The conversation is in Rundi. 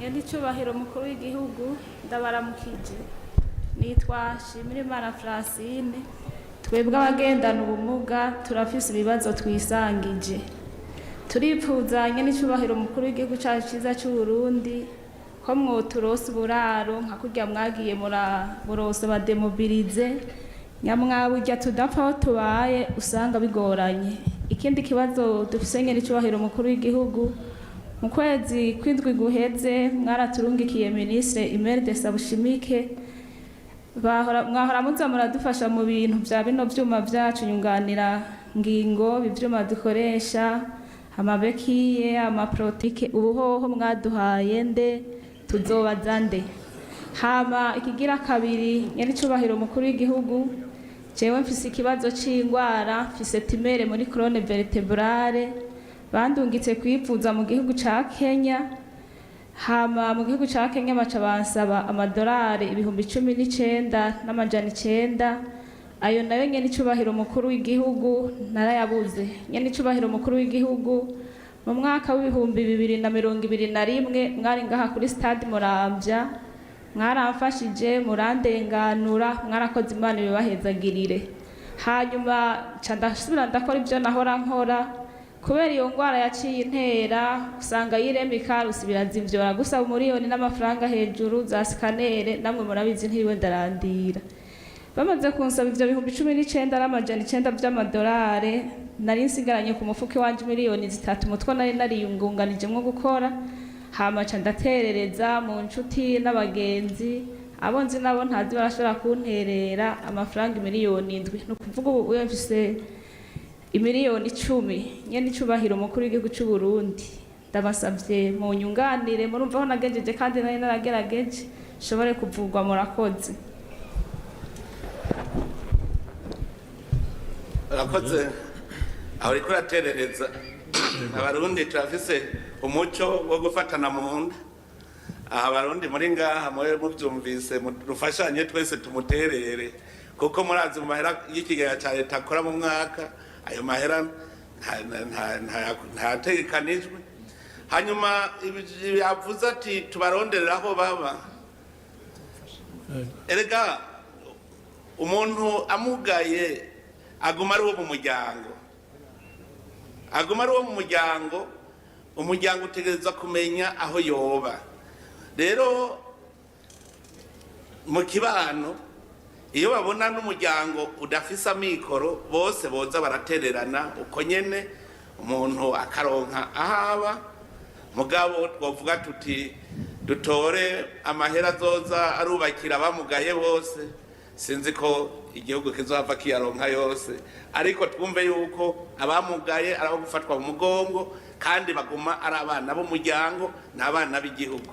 Nyandicubahiro mukuru w'igihugu ndabaramukije. Nitwa Shimirimana Francine. Twebwe abagendana ubumuga turafise ibibazo twisangije. Turipfuza nyandicubahiro mukuru w'igihugu cyacu cyiza cy'u Burundi ko mwoturose uburaro nka kurya mwagiye murose bademobilize nyamwaburya tudapfa aho tubaye usanga bigoranye. Ikindi kibazo dufise nyandicubahiro mukuru w'igihugu mu kwezi kw'indwi guheze mwaraturungikiye ministre email de Sabushimike mwahora muza muradufasha mu bintu bya bino byuma byacu nyunganira ngingo bivyuma dukoresha amabekiye amaprotike ubuhoho mwaduhaye nde tuzobaza nde. Hama ikigira kabiri nyandicubahiro mukuru w'igihugu jewe mfise ikibazo c'ingwara mfise timere muri colonne vertebrale bandungitse kwivuza mu gihugu ca Kenya. Hama mu gihugu ca Kenya baca bansaba amadolari 19,900 ayo nayo nyandicubahiro mukuru w'igihugu narayabuze. Nyandicubahiro mukuru w'igihugu mu mwaka w'2021 mwari ngaha kuri stade Muramvya mwaramfashije murandenganura mwarakoze Imana ibibahezagirire. Hanyuma ca ndasubira ndakora ibyo nahora nkora kubera iyo ngwara yaciye intera usanga yiremika rusibirazivyora gusaba umuriyoni n'amafaranga hejuru za scanner namwe murabizi ntiriwe ndarandira. Bamaze kunsaba ivyo 19,900 by'amadolari nari nsigaranye ku mufuke wanje miliyoni 3 mutwe nari nariyungunganije mwo gukora. Hama ca ndaterereza mu nshuti n'abagenzi abonzi nabo ntazi barashobora kunterera amafaranga miliyoni 7 no kuvuga ubu mfise imiliyoni 10. Nyandicubahiro mukuru w'igihugu cy'u Burundi ndabasavye mu nyunganire murumva aho nagejeje kandi nari naragerageje shobore kuvugwa murakoze. Urakoze aho riko raterereza abarundi turafise umuco wo gufatana mu nda. Abarundi muri ngaha mwe muvyumvise rufashanye twese tumuterere kuko murazi mu mahera y'ikigega cya leta akora mu mwaka ayo mahera ntategekanijwe. Hanyuma yavuze ati tubaronderera aho baba. Erega umuntu amugaye aguma ari uwo mu muryango, aguma ari uwo mu muryango. Umuryango utegereza kumenya aho yoba. Rero mu kibano iyo babona n'umuryango udafise amikoro bose boza baratererana uko nyene umuntu akaronka ahaba. Mugabo twovuga tuti dutore amahera azoza arubakira abamugaye bose sinzi ko igihugu kizohava kiyaronka yose, ariko twumve yuko abamugaye arabo gufatwa mu mugongo kandi baguma ari abana b'umuryango n'abana b'igihugu.